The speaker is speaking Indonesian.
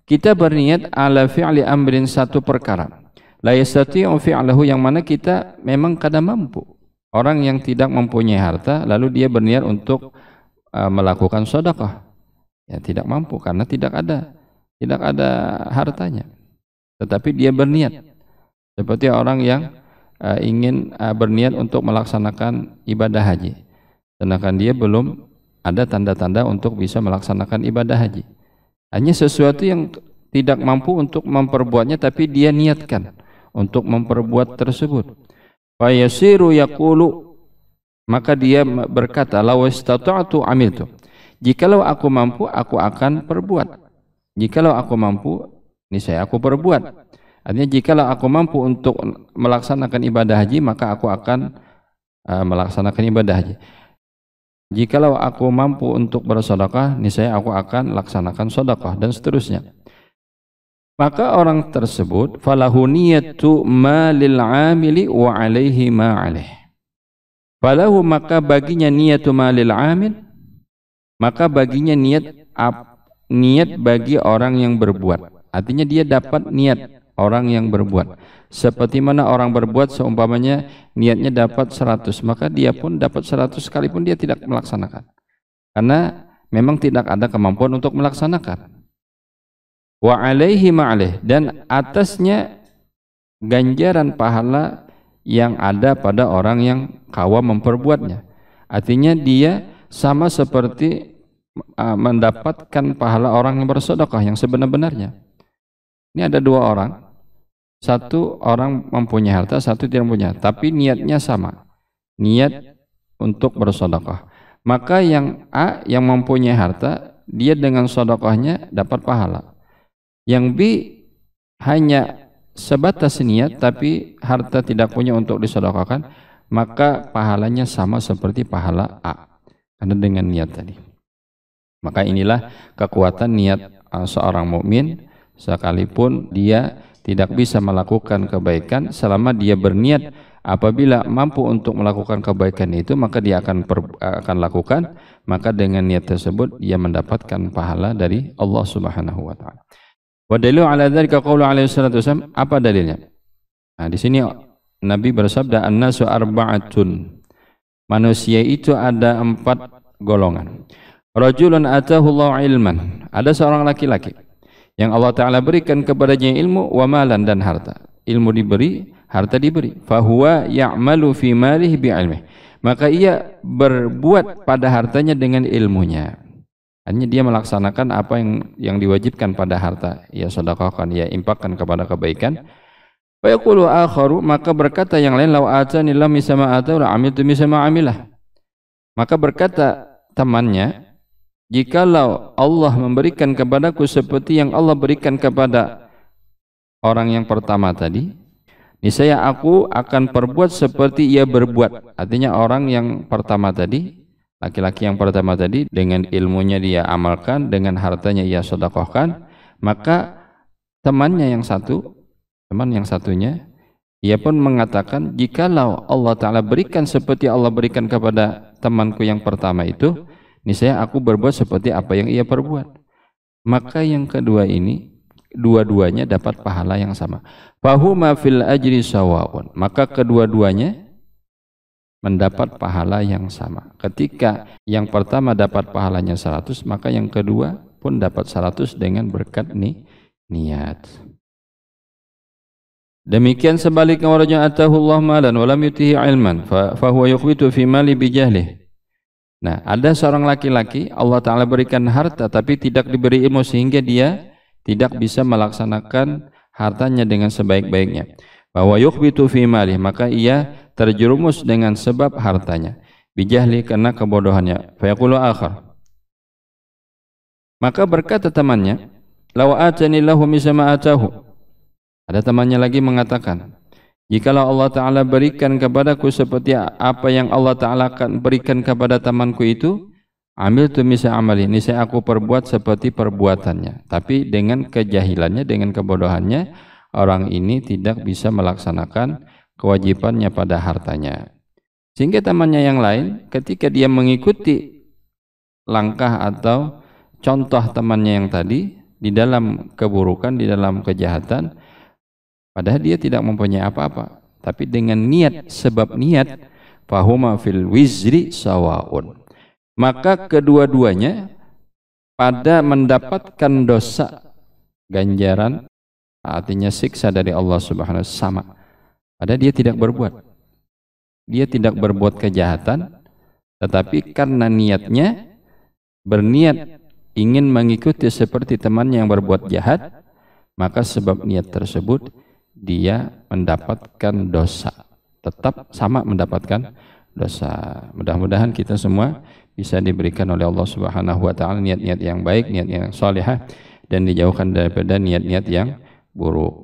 kita berniat ala fi'li amrin satu perkara, la yastati'u fi'lahu, yang mana kita memang kada mampu. Orang yang tidak mempunyai harta lalu dia berniat untuk melakukan sedekah, ya tidak mampu karena tidak ada hartanya. Tetapi dia berniat seperti orang yang ingin berniat untuk melaksanakan ibadah haji, sedangkan dia belum ada tanda-tanda untuk bisa melaksanakan ibadah haji. Hanya sesuatu yang tidak mampu untuk memperbuatnya, tapi dia niatkan untuk memperbuat tersebut. Fa yasiru yaqulu, maka dia berkata, law istata'tu amiltu, jikalau aku mampu aku akan perbuat. Jikalau aku mampu, niscaya aku perbuat. Artinya jikalau aku mampu untuk melaksanakan ibadah haji, maka aku akan melaksanakan ibadah haji. Jikalau aku mampu untuk bersedekah, niscaya aku akan laksanakan sedekah, dan seterusnya. Maka orang tersebut falahu niyatu ma lil amili wa alaihi ma alaih. Falahu, maka baginya niyatu ma lil amil, maka baginya niat bagi orang yang berbuat. Artinya dia dapat niat orang yang berbuat. Seperti mana orang berbuat, seumpamanya niatnya dapat 100, maka dia pun dapat 100 sekalipun dia tidak melaksanakan, karena memang tidak ada kemampuan untuk melaksanakan. Wa alaihi ma'alih, dan atasnya ganjaran pahala yang ada pada orang yang kawam memperbuatnya. Artinya dia sama seperti mendapatkan pahala orang yang bersedekah yang sebenar-benarnya. Ini ada dua orang, satu orang mempunyai harta, satu tidak punya, tapi niatnya sama, niat untuk bersedekah. Maka yang A yang mempunyai harta, dia dengan sedekahnya dapat pahala. Yang B hanya sebatas niat tapi harta tidak punya untuk disedekahkan, maka pahalanya sama seperti pahala A, karena dengan niat tadi. Maka inilah kekuatan niat seorang mukmin, sekalipun dia tidak bisa melakukan kebaikan, selama dia berniat apabila mampu untuk melakukan kebaikan itu, maka dia akan lakukan, maka dengan niat tersebut dia mendapatkan pahala dari Allah Subhanahu wa taala. Wa dalilu ala dzalika qaulu alaihi salatu wasallam, apa dalilnya? Nah, di sini Nabi bersabda, an-nasu arba'atun, manusia itu ada 4 golongan. Rajulun atahu Allah ilman, ada seorang laki-laki yang Allah Ta'ala berikan kepadanya ilmu, wa malan, dan harta. Ilmu diberi, harta diberi. Fahuwa ya'malu fi malihi bi'ilmih, maka ia berbuat pada hartanya dengan ilmunya. Hanya dia melaksanakan apa yang diwajibkan pada harta, ia sedekahkan, ia infakkan kepada kebaikan. Fa yaqulu akharu, maka berkata yang lain, law atani lam misama atau la amiltu misama amilah. Maka berkata temannya, jikalau Allah memberikan kepadaku seperti yang Allah berikan kepada orang yang pertama tadi, niscaya aku akan perbuat seperti ia berbuat. Artinya orang yang pertama tadi, laki-laki yang pertama tadi, dengan ilmunya dia amalkan, dengan hartanya ia sedekahkan. Maka teman yang satunya, ia pun mengatakan, jikalau Allah Ta'ala berikan seperti Allah berikan kepada temanku yang pertama itu, niscaya aku berbuat seperti apa yang ia perbuat. Maka yang kedua ini, dua-duanya dapat pahala yang sama. Fahuma fil ajri sawa'un, maka kedua-duanya mendapat pahala yang sama. Ketika yang pertama dapat pahalanya 100, maka yang kedua pun dapat 100 dengan berkat niat. Demikian sebaliknya, warajun atahu Allah malan wa lam yutihi ilman fa huwa yukhbitu fi mali bijahlih. Nah, ada seorang laki-laki Allah Ta'ala berikan harta tapi tidak diberi ilmu, sehingga dia tidak bisa melaksanakan hartanya dengan sebaik-baiknya. Bahwa yukhbitu fi malih, maka ia terjerumus dengan sebab hartanya. Bijahli, karena kebodohannya. Fayaqulu akhar, maka berkata temannya, law atani lahu misama atahu. Ada temannya lagi mengatakan, jikalau Allah Ta'ala berikan kepadaku seperti apa yang Allah Ta'ala akan berikan kepada temanku itu, amil tu misa amali, niscaya aku perbuat seperti perbuatannya. Tapi dengan kejahilannya, dengan kebodohannya, orang ini tidak bisa melaksanakan kewajibannya pada hartanya. Sehingga temannya yang lain, ketika dia mengikuti langkah atau contoh temannya yang tadi, di dalam keburukan, di dalam kejahatan, padahal dia tidak mempunyai apa-apa, tapi dengan niat, sebab niat, fahuma fil wizri sawaun, maka kedua-duanya pada mendapatkan dosa, ganjaran, artinya siksa dari Allah Subhanahu wa ta'ala, sama. Padahal dia tidak berbuat kejahatan, tetapi karena niatnya berniat ingin mengikuti seperti temannya yang berbuat jahat, maka sebab niat tersebut dia mendapatkan dosa, tetap sama mendapatkan dosa. Mudah-mudahan kita semua bisa diberikan oleh Allah Subhanahu wa ta'ala niat-niat yang baik, niat yang salihah, dan dijauhkan daripada niat-niat yang buruk.